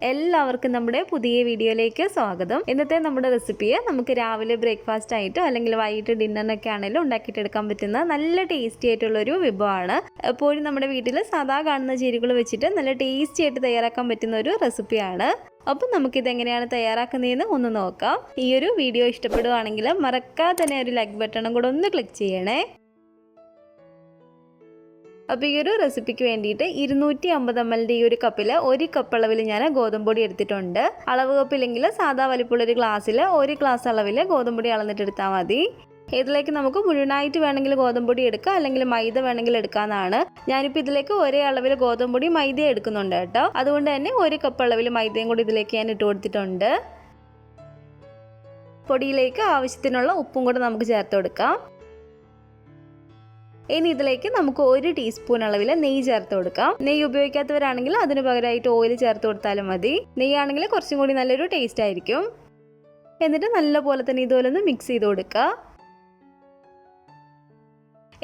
എല്ലാവർക്കും നമ്മുടെ പുതിയ വീഡിയോയിലേക്ക് സ്വാഗതം. ഇന്നത്തെ നമ്മുടെ റെസിപ്പിയെ നമുക്ക് രാവിലെ ബ്രേക്ക്ഫാസ്റ്റ് ആയിട്ടോ അല്ലെങ്കിൽ വൈകിട്ട് ഡിന്നറിനൊക്കെ ആണെങ്കിലും ഉണ്ടാക്കിയിട്ടെടുക്കാൻ പറ്റുന്ന നല്ല ടേസ്റ്റി ആയിട്ടുള്ളൊരു വിഭവമാണ്. എപ്പോഴും നമ്മുടെ വീട്ടിൽ സാധാ കാണുന്ന ചേരുവകൾ വെച്ചിട്ട് നല്ല ടേസ്റ്റി ആയിട്ട് തയ്യാറാക്കാൻ പറ്റുന്ന ഒരു റെസിപ്പിയാണ്. അപ്പം നമുക്കിത് എങ്ങനെയാണ് തയ്യാറാക്കുന്നതെന്ന് ഒന്ന് നോക്കാം. ഈ ഒരു വീഡിയോ ഇഷ്ടപ്പെടുകയാണെങ്കിൽ മറക്കാതെ തന്നെ ഒരു ലൈക്ക് ബട്ടണും കൂടെ ഒന്ന് ക്ലിക്ക് ചെയ്യണേ. അപ്പോൾ ഈ ഒരു റെസിപ്പിക്ക് വേണ്ടിയിട്ട് 250 ml ഈ ഒരു കപ്പിൽ 1 കപ്പ് അളവിൽ ഞാൻ ഗോതമ്പൊടി എടുത്തിട്ടുണ്ട്. അളവ് കപ്പില്ലെങ്കിൽ സാധാ വലിപ്പമുള്ളൊരു ഗ്ലാസ്സിൽ 1 ഗ്ലാസ് അളവിൽ ഗോതമ്പൊടി അളന്നിട്ടെടുത്താൽ മതി. ഇതിലേക്ക് നമുക്ക് മുഴുവനായിട്ട് വേണമെങ്കിൽ ഗോതമ്പൊടി എടുക്കാം, അല്ലെങ്കിൽ മൈദ വേണമെങ്കിൽ എടുക്കാമെന്നാണ്. ഞാനിപ്പോൾ ഇതിലേക്ക് ഒരേ അളവിൽ ഗോതമ്പൊടി മൈദ എടുക്കുന്നുണ്ട് കേട്ടോ. അതുകൊണ്ട് തന്നെ 1 കപ്പ് അളവിൽ മൈദയും കൂടി ഇതിലേക്ക് ഞാൻ ഇട്ട് കൊടുത്തിട്ടുണ്ട്. പൊടിയിലേക്ക് ആവശ്യത്തിനുള്ള ഉപ്പും കൂടെ നമുക്ക് ചേർത്ത് കൊടുക്കാം. ഇനി ഇതിലേക്ക് നമുക്ക് 1 ടീസ്പൂൺ അളവിൽ നെയ്യ് ചേർത്ത് കൊടുക്കാം. നെയ്യ് ഉപയോഗിക്കാത്തവരാണെങ്കിൽ അതിന് പകരമായിട്ട് ഓയിൽ ചേർത്ത് കൊടുത്താലും മതി. നെയ്യാണെങ്കിൽ കുറച്ചും കൂടി നല്ലൊരു ടേസ്റ്റ് ആയിരിക്കും. എന്നിട്ട് നല്ലപോലെ തന്നെ ഇതുപോലെ ഒന്ന് മിക്സ് ചെയ്ത് കൊടുക്കുക.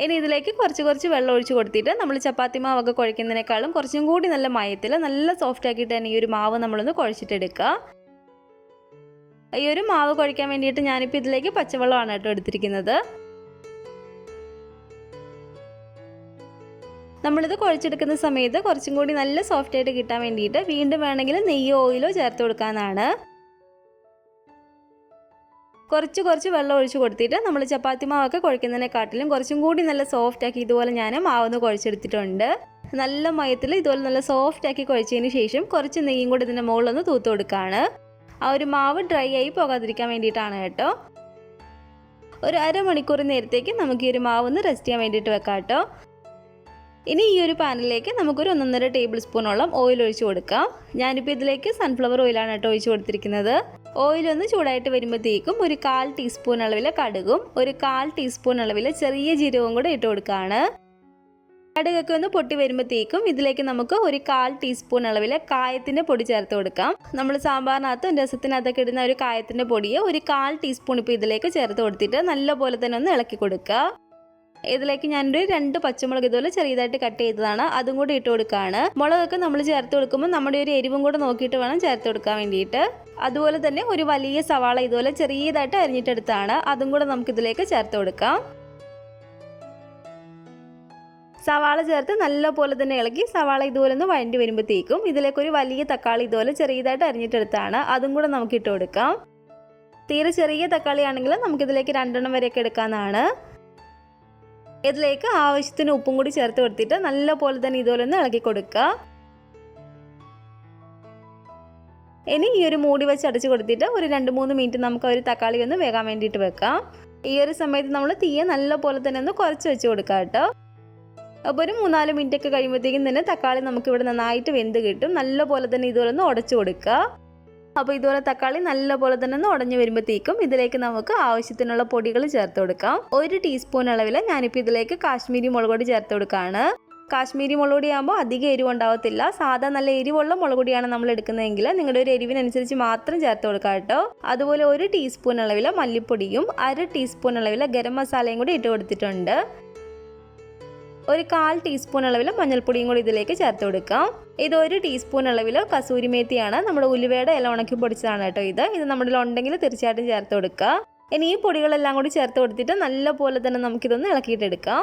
ഇനി ഇതിലേക്ക് കുറച്ച് വെള്ളം ഒഴിച്ച് കൊടുത്തിട്ട് നമ്മൾ ചപ്പാത്തി മാവൊക്കെ കുഴയ്ക്കുന്നതിനേക്കാളും കുറച്ചും കൂടി നല്ല മയത്തിൽ നല്ല സോഫ്റ്റ് ആക്കിയിട്ട് തന്നെ ഈ ഒരു മാവ് നമ്മളൊന്ന് കുഴച്ചിട്ടെടുക്കുക. ഈ ഒരു മാവ് കുഴയ്ക്കാൻ വേണ്ടിയിട്ട് ഞാനിപ്പോൾ ഇതിലേക്ക് പച്ചവെള്ളമാണ് കേട്ടോ എടുത്തിരിക്കുന്നത്. നമ്മളിത് കുഴച്ചെടുക്കുന്ന സമയത്ത് കുറച്ചും കൂടി നല്ല സോഫ്റ്റ് ആയിട്ട് കിട്ടാൻ വേണ്ടിയിട്ട് വീണ്ടും വേണമെങ്കിൽ നെയ്യോ ഓയിലോ ചേർത്ത് കൊടുക്കാനാണ്. കുറച്ച് വെള്ളം ഒഴിച്ച് കൊടുത്തിട്ട് നമ്മൾ ചപ്പാത്തി മാവൊക്കെ കുഴയ്ക്കുന്നതിനെക്കാട്ടിലും കുറച്ചും കൂടി നല്ല സോഫ്റ്റ് ആക്കി ഇതുപോലെ ഞാൻ മാവൊന്ന് കുഴച്ചെടുത്തിട്ടുണ്ട്. നല്ല മയത്തിൽ ഇതുപോലെ നല്ല സോഫ്റ്റ് ആക്കി കുഴച്ചതിന് ശേഷം കുറച്ച് നെയ്യും കൂടി ഇതിൻ്റെ മുകളിലൊന്ന് തൂത്ത് കൊടുക്കുകയാണ്. ആ ഒരു മാവ് ഡ്രൈ ആയി പോകാതിരിക്കാൻ വേണ്ടിയിട്ടാണ് കേട്ടോ. ഒരു അരമണിക്കൂർ നേരത്തേക്ക് നമുക്ക് ഈ ഒരു മാവ് ഒന്ന് റെസ്റ്റ് ചെയ്യാൻ വേണ്ടിയിട്ട് വെക്കാം കേട്ടോ. ഇനി ഈ ഒരു പാനിലേക്ക് നമുക്കൊരു 1.5 ടേബിൾ സ്പൂണോളം ഓയിൽ ഒഴിച്ച് കൊടുക്കാം. ഞാനിപ്പോൾ ഇതിലേക്ക് സൺഫ്ലവർ ഓയിലാണ് കേട്ടോ ഒഴിച്ച് കൊടുത്തിരിക്കുന്നത്. ഓയിലൊന്ന് ചൂടായിട്ട് വരുമ്പോഴത്തേക്കും ഒരു 1/4 ടീസ്പൂൺ അളവിൽ കടുകും ഒരു 1/4 ടീസ്പൂൺ അളവിൽ ചെറിയ ജീരകവും കൂടെ ഇട്ട് കൊടുക്കുകയാണ്. കടുകൊക്കെ ഒന്ന് പൊട്ടി വരുമ്പോഴത്തേക്കും ഇതിലേക്ക് നമുക്ക് ഒരു 1/4 ടീസ്പൂൺ അളവിൽ കായത്തിൻ്റെ പൊടി ചേർത്ത് കൊടുക്കാം. നമ്മൾ സാമ്പാറിനകത്തും രസത്തിനകത്തൊക്കെ ഇടുന്ന ഒരു കായത്തിൻ്റെ പൊടിയെ ഒരു 1/4 ടീസ്പൂൺ ഇപ്പോൾ ഇതിലേക്ക് ചേർത്ത് കൊടുത്തിട്ട് നല്ലപോലെ തന്നെ ഒന്ന് ഇളക്കി കൊടുക്കുക. ഇതിലേക്ക് ഞാനൊരു 2 പച്ചമുളക് ഇതുപോലെ ചെറിയതായിട്ട് കട്ട് ചെയ്തതാണ്, അതും കൂടി ഇട്ട് കൊടുക്കുകയാണ്. മുളകൊക്കെ നമ്മൾ ചേർത്ത് കൊടുക്കുമ്പോൾ നമ്മുടെ ഒരു എരിവും കൂടെ നോക്കിയിട്ട് വേണം ചേർത്ത് കൊടുക്കാൻ വേണ്ടിയിട്ട്. അതുപോലെ തന്നെ ഒരു വലിയ സവാള ഇതുപോലെ ചെറിയതായിട്ട് അരിഞ്ഞിട്ടെടുത്താണ്, അതും കൂടെ നമുക്കിതിലേക്ക് ചേർത്ത് കൊടുക്കാം. സവാള ചേർത്ത് നല്ലപോലെ തന്നെ ഇളക്കി സവാള ഇതുപോലെ ഒന്ന് വഴണ്ടി വരുമ്പോഴത്തേക്കും ഇതിലേക്ക് ഒരു വലിയ തക്കാളി ഇതുപോലെ ചെറിയതായിട്ട് അരിഞ്ഞിട്ടെടുത്താണ്, അതും കൂടെ നമുക്ക് ഇട്ട് കൊടുക്കാം. തീരെ ചെറിയ തക്കാളി ആണെങ്കിൽ നമുക്കിതിലേക്ക് 2 എണ്ണം വരെയൊക്കെ എടുക്കാമെന്നാണ്. ഇതിലേക്ക് ആവശ്യത്തിന് ഉപ്പും കൂടി ചേർത്ത് കൊടുത്തിട്ട് നല്ലപോലെ തന്നെ ഇതുപോലെ ഒന്ന് ഇളക്കി കൊടുക്കുക. ഇനി ഈ ഒരു മൂടി വെച്ച് അടച്ചു കൊടുത്തിട്ട് ഒരു 2-3 മിനിറ്റ് നമുക്ക് ഒരു തക്കാളി ഒന്ന് വേകാൻ വേണ്ടിയിട്ട് വെക്കാം. ഈ ഒരു സമയത്ത് നമ്മൾ തീയെ നല്ലപോലെ തന്നെ ഒന്ന് കുറച്ച് വെച്ച് കൊടുക്കാം കേട്ടോ. അപ്പോൾ ഒരു 3-4 മിനിറ്റ് ഒക്കെ കഴിയുമ്പോഴത്തേക്കും തന്നെ തക്കാളി നമുക്കിവിടെ നന്നായിട്ട് വെന്ത് കിട്ടും. നല്ലപോലെ തന്നെ ഇതുപോലെ ഒന്ന് ഉടച്ചു കൊടുക്കുക. അപ്പോൾ ഇതുപോലെ തക്കാളി നല്ലപോലെ തന്നെ ഒന്ന് ഉടഞ്ഞു വരുമ്പോഴത്തേക്കും ഇതിലേക്ക് നമുക്ക് ആവശ്യത്തിനുള്ള പൊടികൾ ചേർത്ത് കൊടുക്കാം. 1 ടീസ്പൂൺ അളവിൽ ഞാനിപ്പോൾ ഇതിലേക്ക് കാശ്മീരി മുളക് പൊടി ചേർത്ത് കൊടുക്കുകയാണ്. കാശ്മീരി മുളക് പൊടി ആകുമ്പോൾ അധികം എരിവ് ഉണ്ടാവത്തില്ല. സാധാ നല്ല എരിവുള്ള മുളക് പൊടിയാണ് നമ്മൾ എടുക്കുന്നതെങ്കിൽ നിങ്ങളുടെ ഒരു എരിവിനനുസരിച്ച് മാത്രം ചേർത്ത് കൊടുക്കാം കേട്ടോ. അതുപോലെ 1 ടീസ്പൂൺ അളവിൽ മല്ലിപ്പൊടിയും 1/2 ടീസ്പൂൺ അളവിൽ ഗരം മസാലയും കൂടി ഇട്ട് കൊടുത്തിട്ടുണ്ട്. ഒരു 1/4 ടീസ്പൂൺ അളവിൽ മഞ്ഞൾപ്പൊടിയും കൂടി ഇതിലേക്ക് ചേർത്ത് കൊടുക്കാം. ഇത് 1 ടീസ്പൂൺ അളവിൽ കസൂരി മേത്തിയാണ്, നമ്മുടെ ഉലുവയുടെ ഇല ഉണക്കി പൊടിച്ചതാണ് കേട്ടോ. ഇത് നമ്മുടെ ഉണ്ടെങ്കിൽ തീർച്ചയായിട്ടും ചേർത്ത് കൊടുക്കുക. ഇനി ഈ പൊടികളെല്ലാം കൂടി ചേർത്ത് കൊടുത്തിട്ട് നല്ലപോലെ തന്നെ നമുക്കിതൊന്ന് ഇളക്കിയിട്ടെടുക്കാം.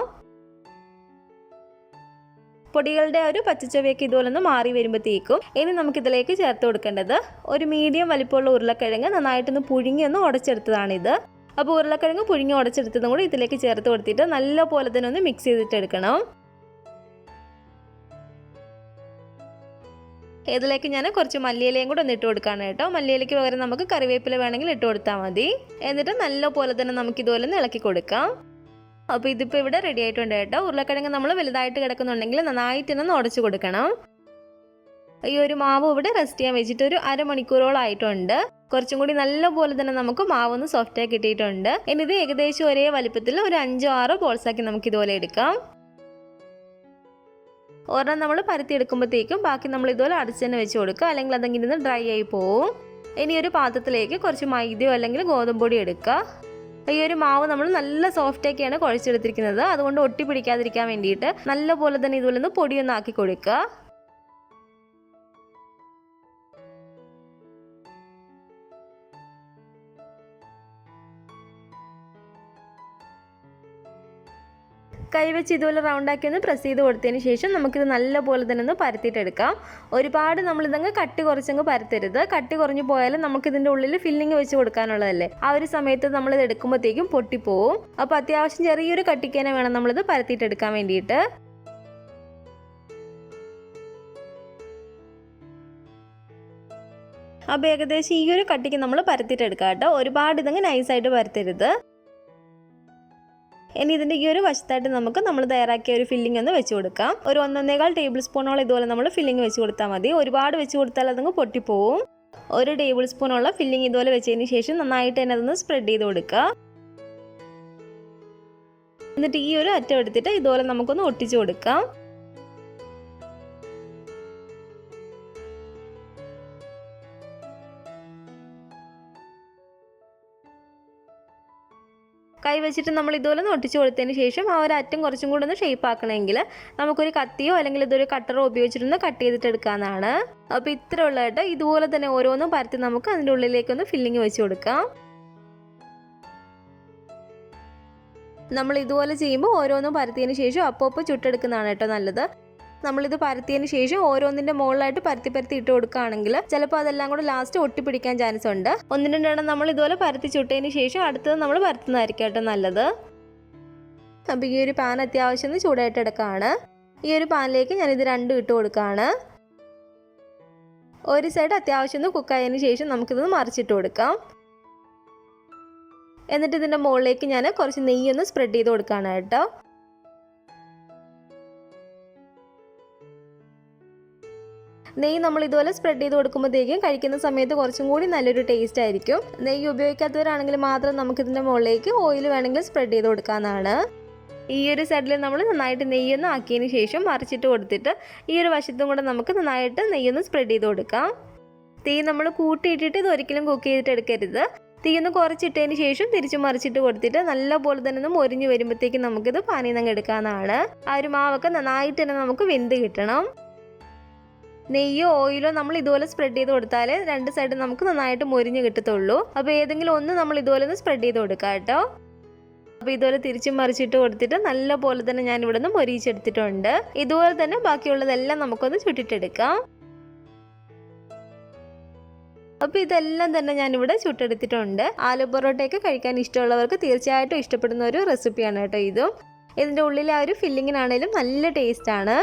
പൊടികളുടെ ഒരു പച്ചച്ചവയൊക്കെ ഇതുപോലെ ഒന്ന് മാറി വരുമ്പോഴത്തേക്കും ഇനി നമുക്കിതിലേക്ക് ചേർത്ത് കൊടുക്കേണ്ടത് ഒരു മീഡിയം വലിപ്പമുള്ള ഉരുളക്കിഴങ്ങ് നന്നായിട്ടൊന്ന് പുഴുങ്ങി ഒന്ന് ഉടച്ചെടുത്തതാണിത്. അപ്പോൾ ഉരുളക്കിഴങ്ങ് പുഴുങ്ങി ഉടച്ചെടുത്തതും കൂടി ഇതിലേക്ക് ചേർത്ത് കൊടുത്തിട്ട് നല്ലപോലെ തന്നെ ഒന്ന് മിക്സ് ചെയ്തിട്ടെടുക്കണം. ഇതിലേക്ക് ഞാൻ കുറച്ച് മല്ലിയിലയും കൂടെ ഒന്ന് ഇട്ട് കൊടുക്കുകയാണ് കേട്ടോ. മല്ലിയിലയ്ക്ക് പകരം നമുക്ക് കറിവേപ്പില വേണമെങ്കിൽ ഇട്ട് കൊടുത്താൽ മതി. എന്നിട്ട് നല്ലപോലെ തന്നെ നമുക്ക് ഇതുപോലെ ഒന്ന് ഇളക്കി കൊടുക്കാം. അപ്പോൾ ഇതിപ്പോൾ ഇവിടെ റെഡി ആയിട്ടുണ്ട് കേട്ടോ. ഉരുളക്കിഴങ്ങ് നമ്മൾ വലുതായിട്ട് കിടക്കുന്നുണ്ടെങ്കിൽ നന്നായിട്ട് തന്നെ ഉടച്ചു കൊടുക്കണം. ഈ ഒരു മാവ് ഇവിടെ റെസ്റ്റ് ചെയ്യാൻ വെച്ചിട്ട് ഒരു അരമണിക്കൂറോളം ആയിട്ടുണ്ട്. കുറച്ചും കൂടി നല്ലപോലെ തന്നെ നമുക്ക് മാവൊന്ന് സോഫ്റ്റ് ആക്കി കിട്ടിയിട്ടുണ്ട്. ഇനി ഇത് ഏകദേശം ഒരേ വലിപ്പത്തിൽ ഒരു 5-6 ബോൾസ് ആക്കി നമുക്ക് ഇതുപോലെ എടുക്കാം. ഒരെണ്ണം നമ്മൾ പരത്തി എടുക്കുമ്പോഴത്തേക്കും ബാക്കി നമ്മൾ ഇതുപോലെ അടച്ചു തന്നെ വെച്ച് കൊടുക്കുക, അല്ലെങ്കിൽ അതെങ്കിലും ഇരുന്ന് ഡ്രൈ ആയി പോവും. ഇനി ഒരു പാത്രത്തിലേക്ക് കുറച്ച് മൈദയോ അല്ലെങ്കിൽ ഗോതമ്പൊടി എടുക്കുക. ഈ ഒരു മാവ് നമ്മൾ നല്ല സോഫ്റ്റ് ആക്കിയാണ് കുഴച്ചെടുത്തിരിക്കുന്നത്, അതുകൊണ്ട് ഒട്ടി പിടിക്കാതിരിക്കാൻ വേണ്ടിയിട്ട് നല്ലപോലെ തന്നെ ഇതുപോലെ ഒന്ന് പൊടിയൊന്ന് ആക്കി കൊടുക്കുക. കൈവച്ച് ഇതുപോലെ റൗണ്ടാക്കി ഒന്ന് പ്രസ് ചെയ്ത് കൊടുത്തതിന് ശേഷം നമുക്കിത് നല്ലപോലെ തന്നെ ഒന്ന് പരത്തിയിട്ടെടുക്കാം. ഒരുപാട് നമ്മളിതങ്ങ് കട്ടി കുറച്ചങ്ങ് പരത്തരുത്. കട്ടി കുറഞ്ഞു പോയാലും നമുക്കിതിൻ്റെ ഉള്ളിൽ ഫില്ലിങ് വെച്ച് കൊടുക്കാനുള്ളതല്ലേ. ആ ഒരു സമയത്ത് നമ്മളിത് എടുക്കുമ്പോഴത്തേക്കും പൊട്ടിപ്പോവും. അപ്പോൾ അത്യാവശ്യം ചെറിയൊരു കട്ടിക്ക് തന്നെ വേണം നമ്മളിത് പരത്തിയിട്ടെടുക്കാൻ വേണ്ടിയിട്ട്. അപ്പോൾ ഏകദേശം ഈ ഒരു കട്ടിക്ക് നമ്മൾ പരത്തിയിട്ടെടുക്കാം കേട്ടോ. ഒരുപാട് ഇതങ്ങ് നൈസായിട്ട് പരത്തരുത്. ഇനി ഇതിൻ്റെ ഈ ഒരു വശത്തായിട്ട് നമ്മൾ തയ്യാറാക്കിയ ഒരു ഫില്ലിംഗ് ഒന്ന് വെച്ച് കൊടുക്കാം. ഒരു 1.25 ടേബിൾ സ്പൂണോളം ഇതുപോലെ നമ്മൾ ഫില്ലിംഗ് വെച്ച് കൊടുത്താൽ മതി. ഒരുപാട് വെച്ച് കൊടുത്താൽ അതങ്ങ് പൊട്ടിപ്പോവും. 1 ടേബിൾ സ്പൂണുള്ള ഫില്ലിംഗ് ഇതുപോലെ വെച്ചതിന് ശേഷം നന്നായിട്ട് തന്നെ അതൊന്ന് സ്പ്രെഡ് ചെയ്ത് കൊടുക്കുക. എന്നിട്ട് ഈ ഒരു അറ്റം എടുത്തിട്ട് ഇതുപോലെ നമുക്കൊന്ന് ഒട്ടിച്ചു കൊടുക്കാം. കൈ വെച്ചിട്ട് നമ്മൾ ഇതുപോലെ ഒന്ന് ഒട്ടിച്ചു കൊടുത്തതിന് ശേഷം ആ ഒരു അറ്റം കുറച്ചും കൂടെ ഒന്ന് ഷേപ്പ് ആക്കണമെങ്കിൽ നമുക്കൊരു കത്തിയോ അല്ലെങ്കിൽ ഇതൊരു കട്ടറോ ഉപയോഗിച്ചിട്ടൊന്ന് കട്ട് ചെയ്തിട്ട് എടുക്കാവുന്നതാണ്. അപ്പോൾ ഇത്ര ഉള്ളതായിട്ട് ഇതുപോലെ തന്നെ ഓരോന്നും പരത്തി നമുക്ക് അതിൻ്റെ ഉള്ളിലേക്കൊന്ന് ഫില്ലിങ് വെച്ച് കൊടുക്കാം. നമ്മൾ ഇതുപോലെ ചെയ്യുമ്പോൾ ഓരോന്നും പരത്തിയതിന് ശേഷം അപ്പോൾ ചുട്ടെടുക്കുന്നതാണ് കേട്ടോ നല്ലത്. നമ്മളിത് പരത്തിയതിന് ശേഷം ഓരോന്നിൻ്റെ മുകളിലായിട്ട് പരത്തി ഇട്ട് കൊടുക്കുകയാണെങ്കിൽ ചിലപ്പോൾ അതെല്ലാം കൂടെ ലാസ്റ്റ് ഒട്ടിപ്പിടിക്കാൻ ചാൻസ് ഉണ്ട്. 1-2 എണ്ണം നമ്മൾ ഇതുപോലെ പരത്തി ചുട്ടതിന് ശേഷം അടുത്തത് നമ്മൾ പരത്തുന്നതായിരിക്കും കേട്ടോ നല്ലത്. അപ്പോൾ ഈ ഒരു പാൻ അത്യാവശ്യം ചൂടായിട്ട് എടുക്കുകയാണ്. ഈ ഒരു പാനിലേക്ക് ഞാനിത് 2 ഇട്ട് കൊടുക്കുകയാണ്. ഒരു സൈഡ് അത്യാവശ്യം കുക്കായതിന് ശേഷം നമുക്കിതൊന്ന് മറിച്ചിട്ട് കൊടുക്കാം. എന്നിട്ട് ഇതിൻ്റെ മുകളിലേക്ക് ഞാൻ കുറച്ച് നെയ്യൊന്ന് സ്പ്രെഡ് ചെയ്ത് കൊടുക്കുകയാണ് കേട്ടോ. നെയ്യ് നമ്മൾ ഇതുപോലെ സ്പ്രെഡ് ചെയ്ത് കൊടുക്കുമ്പോഴത്തേക്കും കഴിക്കുന്ന സമയത്ത് കുറച്ചും കൂടി നല്ലൊരു ടേസ്റ്റ് ആയിരിക്കും. നെയ്യ് ഉപയോഗിക്കാത്തവരാണെങ്കിൽ മാത്രം നമുക്കിതിൻ്റെ മുകളിലേക്ക് ഓയിൽ വേണമെങ്കിൽ സ്പ്രെഡ് ചെയ്ത് കൊടുക്കാവുന്നതാണ്. ഈ ഒരു സൈഡിൽ നമ്മൾ നന്നായിട്ട് നെയ്യൊന്ന് ആക്കിയതിന് ശേഷം മറിച്ചിട്ട് കൊടുത്തിട്ട് ഈ ഒരു വശത്തും കൂടെ നമുക്ക് നന്നായിട്ട് നെയ്യൊന്ന് സ്പ്രെഡ് ചെയ്ത് കൊടുക്കാം. തീ നമ്മൾ കൂട്ടിയിട്ടിട്ട് ഇത് ഒരിക്കലും കുക്ക് ചെയ്തിട്ട് എടുക്കരുത്. തീ ഒന്ന് കുറച്ചിട്ടതിന് ശേഷം തിരിച്ച് മറിച്ചിട്ട് കൊടുത്തിട്ട് നല്ലപോലെ തന്നെ ഒന്ന് മൊരിഞ്ഞ് വരുമ്പോഴത്തേക്കും നമുക്കിത് പാനിൽ നിന്ന് എടുക്കാവുന്നതാണ്. ആ ഒരു മാവൊക്കെ നന്നായിട്ട് തന്നെ നമുക്ക് വെന്ത് കിട്ടണം. നെയ്യോ ഓയിലോ നമ്മൾ ഇതുപോലെ സ്പ്രെഡ് ചെയ്ത് കൊടുത്താൽ 2 സൈഡ് നമുക്ക് നന്നായിട്ട് മൊരിഞ്ഞ് കിട്ടത്തുള്ളൂ. അപ്പോൾ ഏതെങ്കിലും ഒന്ന് നമ്മൾ ഇതുപോലെ ഒന്ന് സ്പ്രെഡ് ചെയ്ത് കൊടുക്കാം കേട്ടോ. അപ്പോൾ ഇതുപോലെ തിരിച്ചും മറിച്ചിട്ട് കൊടുത്തിട്ട് നല്ല പോലെ തന്നെ ഞാൻ ഇവിടെ നിന്ന് മൊരിച്ചെടുത്തിട്ടുണ്ട്. ഇതുപോലെ തന്നെ ബാക്കിയുള്ളതെല്ലാം നമുക്കൊന്ന് ചുട്ടിട്ടെടുക്കാം. അപ്പോൾ ഇതെല്ലാം തന്നെ ഞാനിവിടെ ചുട്ടെടുത്തിട്ടുണ്ട്. ആലു പൊറോട്ടയൊക്കെ കഴിക്കാൻ ഇഷ്ടമുള്ളവർക്ക് തീർച്ചയായിട്ടും ഇഷ്ടപ്പെടുന്ന ഒരു റെസിപ്പിയാണ് കേട്ടോ ഇതും. ഇതിൻ്റെ ഉള്ളിലെ ആ ഒരു ഫില്ലിങ്ങിനാണേലും നല്ല ടേസ്റ്റാണ്.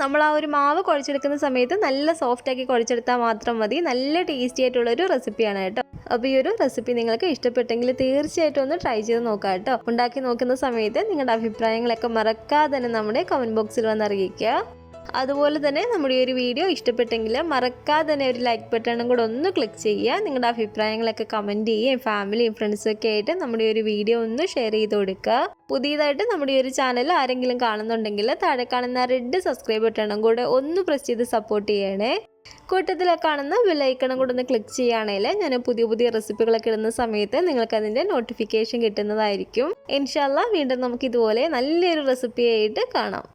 നമ്മൾ ആ ഒരു മാവ് കുഴച്ചെടുക്കുന്ന സമയത്ത് നല്ല സോഫ്റ്റാക്കി കുഴച്ചെടുത്താൽ മാത്രം മതി. നല്ല ടേസ്റ്റി ആയിട്ടുള്ളൊരു റെസിപ്പിയാണ് കേട്ടോ. അപ്പോൾ ഈ ഒരു റെസിപ്പി നിങ്ങൾക്ക് ഇഷ്ടപ്പെട്ടെങ്കിൽ തീർച്ചയായിട്ടും ഒന്ന് ട്രൈ ചെയ്ത് നോക്കാം കേട്ടോ. ഉണ്ടാക്കി നോക്കുന്ന സമയത്ത് നിങ്ങളുടെ അഭിപ്രായങ്ങളൊക്കെ മറക്കാതെ തന്നെ നമ്മുടെ കമൻറ്റ് ബോക്സിൽ വന്ന് അറിയിക്കുക. അതുപോലെ തന്നെ നമ്മുടെ ഈ ഒരു വീഡിയോ ഇഷ്ടപ്പെട്ടെങ്കിൽ മറക്കാതെ തന്നെ ഒരു ലൈക്ക് ബട്ടണും കൂടെ ഒന്ന് ക്ലിക്ക് ചെയ്യുക. നിങ്ങളുടെ അഭിപ്രായങ്ങളൊക്കെ കമൻറ്റ് ചെയ്യുകയും ഫാമിലിയും ഫ്രണ്ട്സും ഒക്കെ ആയിട്ട് നമ്മുടെ ഈ ഒരു വീഡിയോ ഒന്ന് ഷെയർ ചെയ്ത് കൊടുക്കുക. പുതിയതായിട്ട് നമ്മുടെ ഈ ഒരു ചാനൽ ആരെങ്കിലും കാണുന്നുണ്ടെങ്കിൽ താഴെ കാണുന്ന റെഡ് സബ്സ്ക്രൈബ് ബട്ടണും കൂടെ ഒന്ന് പ്രസ് ചെയ്ത് സപ്പോർട്ട് ചെയ്യണേ. കൂട്ടത്തിലൊക്കെ കാണുന്ന ബെല്ലൈക്കണും കൂടെ ഒന്ന് ക്ലിക്ക് ചെയ്യുകയാണെങ്കിൽ ഞാൻ പുതിയ റെസിപ്പികളൊക്കെ ഇടുന്ന സമയത്ത് നിങ്ങൾക്ക് അതിൻ്റെ നോട്ടിഫിക്കേഷൻ കിട്ടുന്നതായിരിക്കും. ഇൻഷാല്ലാ വീണ്ടും നമുക്ക് ഇതുപോലെ നല്ലൊരു റെസിപ്പിയായിട്ട് കാണാം.